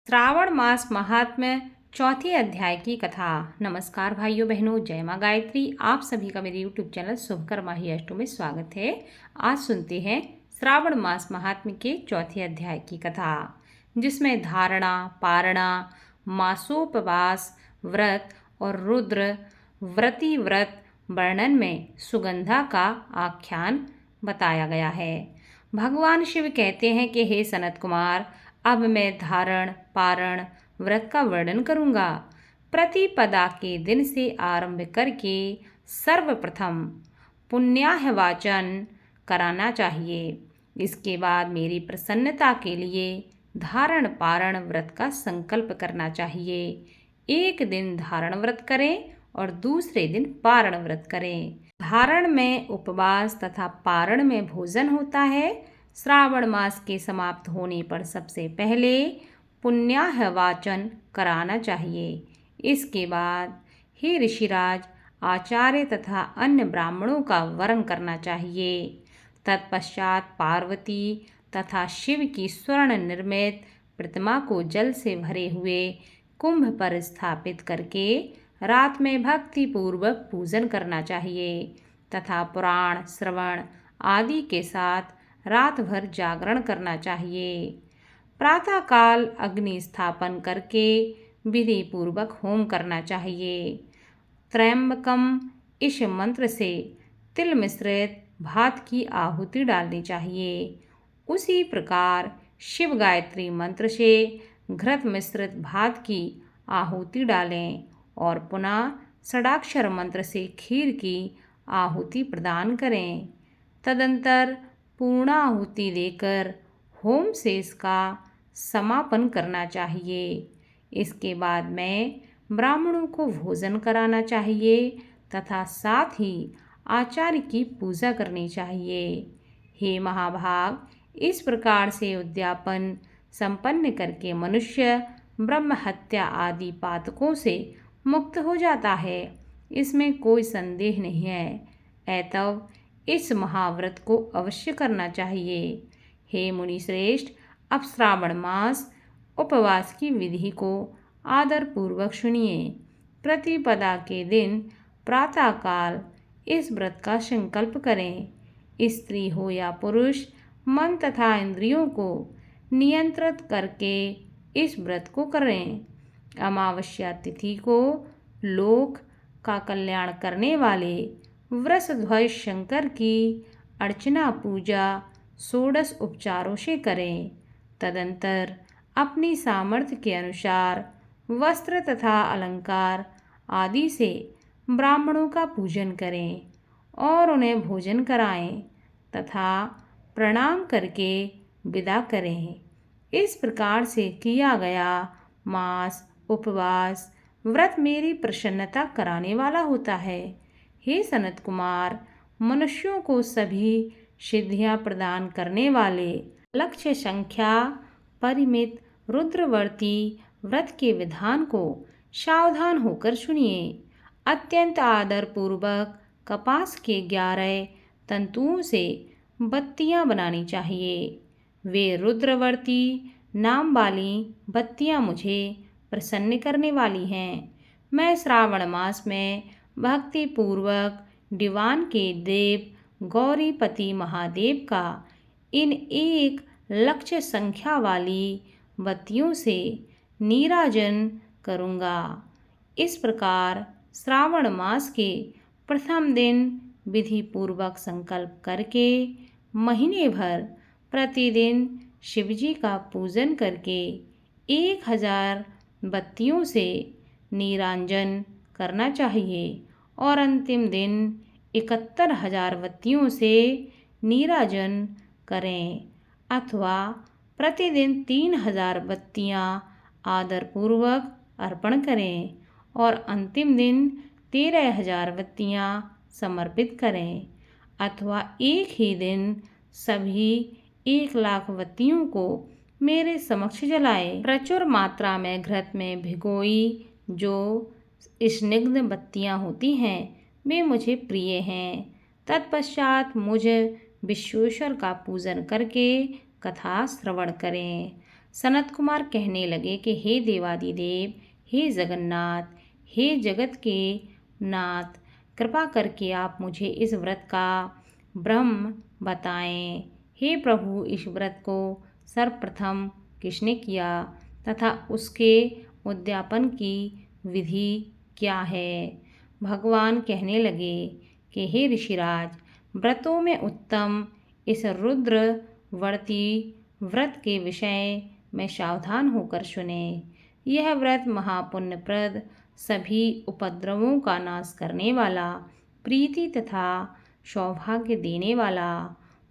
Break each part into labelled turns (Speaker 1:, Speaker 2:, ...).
Speaker 1: श्रावण मास महात्म्य चौथे अध्याय की कथा। नमस्कार भाइयों बहनों, जय माँ गायत्री। आप सभी का मेरे YouTube चैनल शुभकर्मा ही अष्टो में स्वागत है। आज सुनते हैं श्रावण मास महात्म्य के चौथे अध्याय की कथा, जिसमें धारणा, पारणा, मासोपवास व्रत और रुद्र व्रती व्रत वर्णन में सुगंधा का आख्यान बताया गया है। भगवान शिव कहते हैं कि हे सनत कुमार, अब मैं धारण पारण व्रत का वर्णन करूंगा। प्रतिपदा के दिन से आरंभ करके सर्वप्रथम पुण्याह वाचन कराना चाहिए। इसके बाद मेरी प्रसन्नता के लिए धारण पारण व्रत का संकल्प करना चाहिए। एक दिन धारण व्रत करें और दूसरे दिन पारण व्रत करें। धारण में उपवास तथा पारण में भोजन होता है। श्रावण मास के समाप्त होने पर सबसे पहले पुण्याह वाचन कराना चाहिए। इसके बाद हे ऋषिराज, आचार्य तथा अन्य ब्राह्मणों का वरण करना चाहिए। तत्पश्चात पार्वती तथा शिव की स्वर्ण निर्मित प्रतिमा को जल से भरे हुए कुंभ पर स्थापित करके रात में भक्ति पूर्वक पूजन करना चाहिए तथा पुराण श्रवण आदि के साथ रात भर जागरण करना चाहिए। प्रातःकाल अग्नि स्थापन करके विधि पूर्वक होम करना चाहिए। त्रयंबकम इस मंत्र से तिल मिश्रित भात की आहुति डालनी चाहिए। उसी प्रकार शिव गायत्री मंत्र से घृत मिश्रित भात की आहुति डालें और पुनः षडाक्षर मंत्र से खीर की आहुति प्रदान करें। तदंतर पूर्णाहुति देकर होम से इसका समापन करना चाहिए। इसके बाद में ब्राह्मणों को भोजन कराना चाहिए तथा साथ ही आचार्य की पूजा करनी चाहिए। हे महाभाग, इस प्रकार से उद्यापन संपन्न करके मनुष्य ब्रह्म हत्या आदि पातकों से मुक्त हो जाता है। इसमें कोई संदेह नहीं है। अतएव इस महाव्रत को अवश्य करना चाहिए। हे मुनि श्रेष्ठ, अब श्रावण मास उपवास की विधि को आदर पूर्वक सुनिए। प्रतिपदा के दिन प्रातःकाल इस व्रत का संकल्प करें। स्त्री हो या पुरुष, मन तथा इंद्रियों को नियंत्रित करके इस व्रत को करें। अमावस्या तिथि को लोक का कल्याण करने वाले वृषध्वज शंकर की अर्चना पूजा षोडश उपचारों से करें। तदंतर अपनी सामर्थ्य के अनुसार वस्त्र तथा अलंकार आदि से ब्राह्मणों का पूजन करें और उन्हें भोजन कराएं तथा प्रणाम करके विदा करें। इस प्रकार से किया गया मास उपवास व्रत मेरी प्रसन्नता कराने वाला होता है। हे सनत कुमार, मनुष्यों को सभी सिद्धियां प्रदान करने वाले लक्ष्य संख्या परिमित रुद्रवर्ती व्रत के विधान को सावधान होकर सुनिए। अत्यंत आदर पूर्वक कपास के 11 तंतुओं से बत्तियां बनानी चाहिए। वे रुद्रवर्ती नाम वाली बत्तियां मुझे प्रसन्न करने वाली हैं। मैं श्रावण मास में भक्ति पूर्वक दीवान के देव गौरीपति महादेव का इन 1 लक्ष्य संख्या वाली बत्तियों से नीराजन करूँगा। इस प्रकार श्रावण मास के प्रथम दिन विधि पूर्वक संकल्प करके महीने भर प्रतिदिन शिवजी का पूजन करके 1000 बत्तियों से नीराजन करना चाहिए और अंतिम दिन 71,000 बत्तियों से नीराजन करें अथवा प्रतिदिन 3000 बत्तियां आदरपूर्वक अर्पण करें और अंतिम दिन 13,000 बत्तियां समर्पित करें अथवा एक ही दिन सभी 1 लाख बत्तियों को मेरे समक्ष जलाएं। प्रचुर मात्रा में घृत में भिगोई जो स्निग्ध बत्तियां होती हैं वे मुझे प्रिय हैं। तत्पश्चात मुझ विश्वेश्वर का पूजन करके कथा श्रवण करें। सनत कुमार कहने लगे कि हे देवादिदेव, हे जगन्नाथ, हे जगत के नाथ, कृपा करके आप मुझे इस व्रत का ब्रह्म बताएं। हे प्रभु, इस व्रत को सर्वप्रथम किसने किया तथा उसके उद्यापन की विधि क्या है? भगवान कहने लगे कि हे ऋषिराज, व्रतों में उत्तम इस रुद्रवर्ती व्रत के विषय में सावधान होकर सुने। यह व्रत महापुण्यप्रद, सभी उपद्रवों का नाश करने वाला, प्रीति तथा सौभाग्य देने वाला,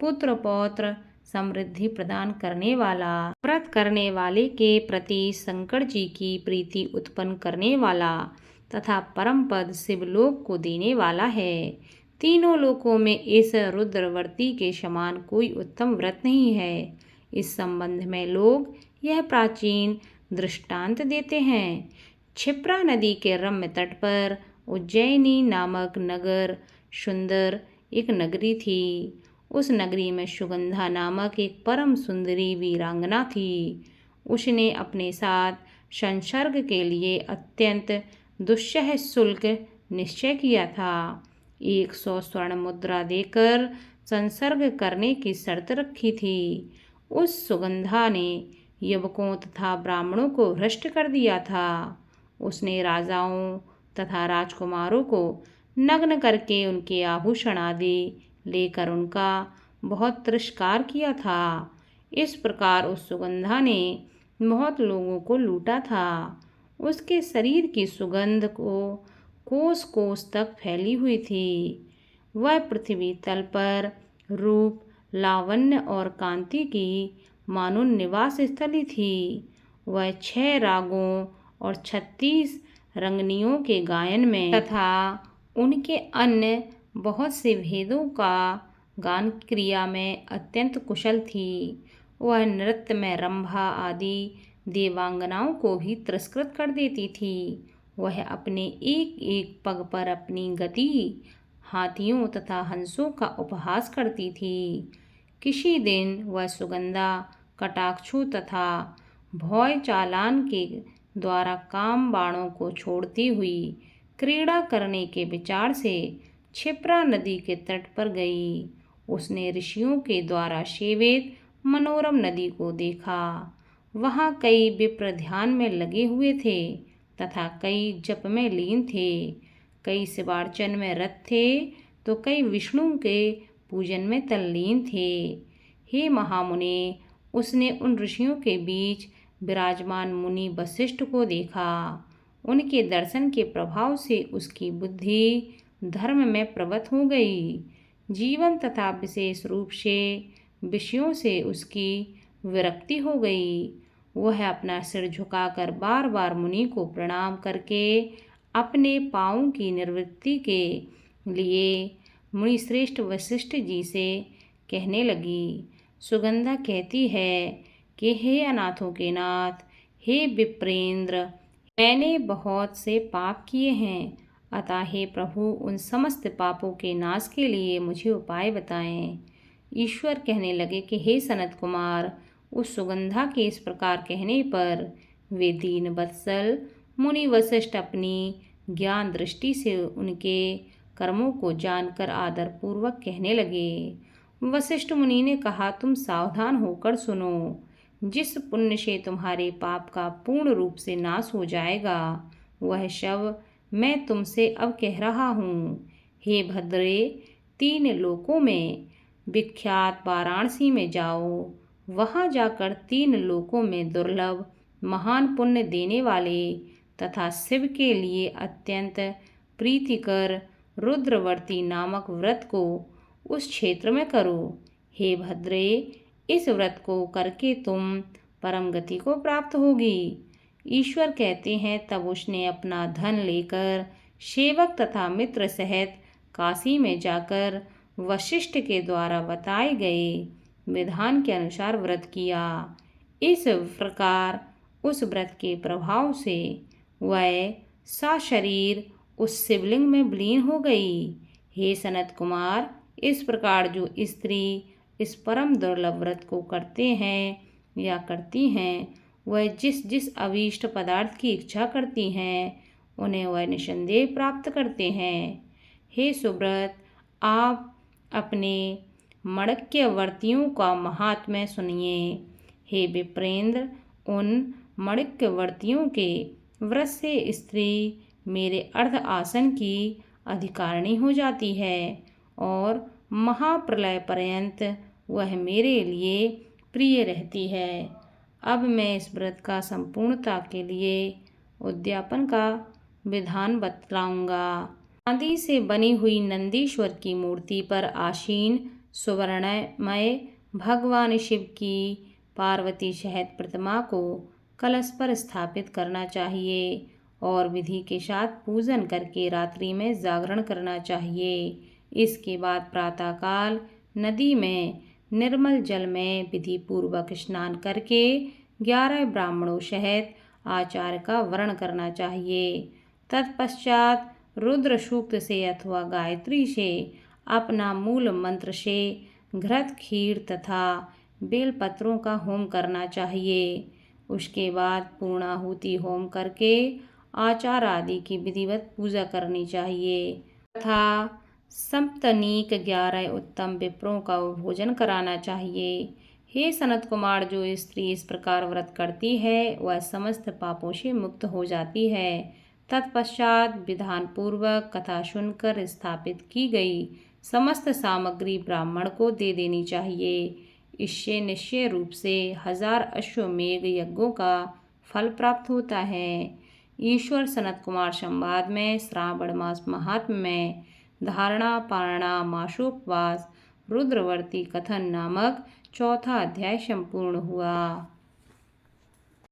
Speaker 1: पुत्र पौत्र समृद्धि प्रदान करने वाला, व्रत करने वाले के प्रति शंकर जी की प्रीति उत्पन्न करने वाला तथा परम पद शिवलोक को देने वाला है। तीनों लोकों में इस रुद्रवर्ती के समान कोई उत्तम व्रत नहीं है। इस संबंध में लोग यह प्राचीन दृष्टांत देते हैं। क्षिप्रा नदी के रम्य तट पर उज्जैनी नामक नगर सुंदर एक नगरी थी। उस नगरी में सुगंधा नामक एक परम सुंदरी वीरांगना थी। उसने अपने साथ संसर्ग के लिए अत्यंत दुस्सह शुल्क निश्चय किया था। 100 स्वर्ण मुद्रा देकर संसर्ग करने की शर्त रखी थी। उस सुगंधा ने युवकों तथा ब्राह्मणों को भ्रष्ट कर दिया था। उसने राजाओं तथा राजकुमारों को नग्न करके उनके आभूषण आदि लेकर उनका बहुत तिरस्कार किया था। इस प्रकार उस सुगंधा ने बहुत लोगों को लूटा था। उसके शरीर की सुगंध को कोस कोस तक फैली हुई थी। वह पृथ्वी तल पर रूप, लावण्य और कांति की मानो निवास स्थली थी। वह 6 रागों और 36 रंगनियों के गायन में तथा उनके अन्य बहुत से भेदों का गान क्रिया में अत्यंत कुशल थी। वह नृत्य में रंभा आदि देवांगनाओं को भी तिरस्कृत कर देती थी। वह अपने एक एक पग पर अपनी गति हाथियों तथा हंसों का उपहास करती थी। किसी दिन वह सुगंधा कटाक्षों तथा भौय चालान के द्वारा काम बाणों को छोड़ती हुई क्रीड़ा करने के विचार से क्षिप्रा नदी के तट पर गई। उसने ऋषियों के द्वारा सेवित मनोरम नदी को देखा। वहाँ कई विप्र ध्यान में लगे हुए थे तथा कई जप में लीन थे। कई शिवार्चन में रत थे तो कई विष्णु के पूजन में तल्लीन थे। हे महामुने, उसने उन ऋषियों के बीच विराजमान मुनि वशिष्ठ को देखा। उनके दर्शन के प्रभाव से उसकी बुद्धि धर्म में प्रवृत्त हो गई। जीवन तथा विशेष रूप से विषयों से उसकी विरक्ति हो गई। वह अपना सिर झुकाकर बार बार मुनि को प्रणाम करके अपने पाँवों की निवृत्ति के लिए मुनिश्रेष्ठ वशिष्ठ जी से कहने लगी। सुगंधा कहती है कि हे अनाथों के नाथ, हे विप्रेंद्र, मैंने बहुत से पाप किए हैं। अतः हे प्रभु, उन समस्त पापों के नाश के लिए मुझे उपाय बताएं। ईश्वर कहने लगे कि हे सनत कुमार, उस सुगंधा के इस प्रकार कहने पर वे दीन वत्सल मुनि वशिष्ठ अपनी ज्ञान दृष्टि से उनके कर्मों को जानकर आदर पूर्वक कहने लगे। वशिष्ठ मुनि ने कहा, तुम सावधान होकर सुनो। जिस पुण्य से तुम्हारे पाप का पूर्ण रूप से नाश हो जाएगा, वह शव मैं तुमसे अब कह रहा हूँ। हे भद्रे, 3 लोकों में विख्यात वाराणसी में जाओ। वहाँ जाकर 3 लोकों में दुर्लभ महान पुण्य देने वाले तथा शिव के लिए अत्यंत प्रीतिकर रुद्रवर्ती नामक व्रत को उस क्षेत्र में करो। हे भद्रे, इस व्रत को करके तुम परम गति को प्राप्त होगी। ईश्वर कहते हैं, तब उसने अपना धन लेकर सेवक तथा मित्र सहित काशी में जाकर वशिष्ठ के द्वारा बताए गए विधान के अनुसार व्रत किया। इस प्रकार उस व्रत के प्रभाव से वह सशरीर उस शिवलिंग में विलीन हो गई। हे सनत कुमार, इस प्रकार जो स्त्री इस परम दुर्लभ व्रत को करते हैं, या करती हैं, वह जिस जिस अभीष्ट पदार्थ की इच्छा करती हैं, उन्हें वह निसंदेह प्राप्त करते हैं। हे सुब्रत, आप अपने मणिक्यवर्तियों का महात्म्य सुनिए। हे विप्रेंद्र, उन मणिक्यवर्तियों के व्रत से स्त्री मेरे अर्ध आसन की अधिकारिणी हो जाती है और महाप्रलय पर्यंत वह मेरे लिए प्रिय रहती है। अब मैं इस व्रत का संपूर्णता के लिए उद्यापन का विधान बतलाऊंगा। चांदी से बनी हुई नंदीश्वर की मूर्ति पर आसीन सुवर्णमय भगवान शिव की पार्वती सहित प्रतिमा को कलश पर स्थापित करना चाहिए और विधि के साथ पूजन करके रात्रि में जागरण करना चाहिए। इसके बाद प्रातःकाल नदी में निर्मल जल में विधि पूर्वक स्नान करके 11 ब्राह्मणों सहित आचार्य का वर्ण करना चाहिए। तत्पश्चात रुद्र सूक्त से अथवा गायत्री से अपना मूल मंत्र से घृत खीर तथा बेलपत्रों का होम करना चाहिए। उसके बाद पूर्णाहुति होम करके आचार आदि की विधिवत पूजा करनी चाहिए तथा सप्तनीक 11 उत्तम विप्रों का भोजन कराना चाहिए। हे सनत कुमार, जो स्त्री इस प्रकार व्रत करती है वह समस्त पापों से मुक्त हो जाती है। तत्पश्चात विधान पूर्वक कथा सुनकर स्थापित की गई समस्त सामग्री ब्राह्मण को दे देनी चाहिए। इससे निश्चय रूप से 1000 अश्वमेध यज्ञों का फल प्राप्त होता है। ईश्वर सनत कुमार संवाद में श्रावण मास महात्म्य में धारणा पारणा मासोपवास रुद्रवर्ती कथन नामक चौथा अध्याय संपूर्ण हुआ।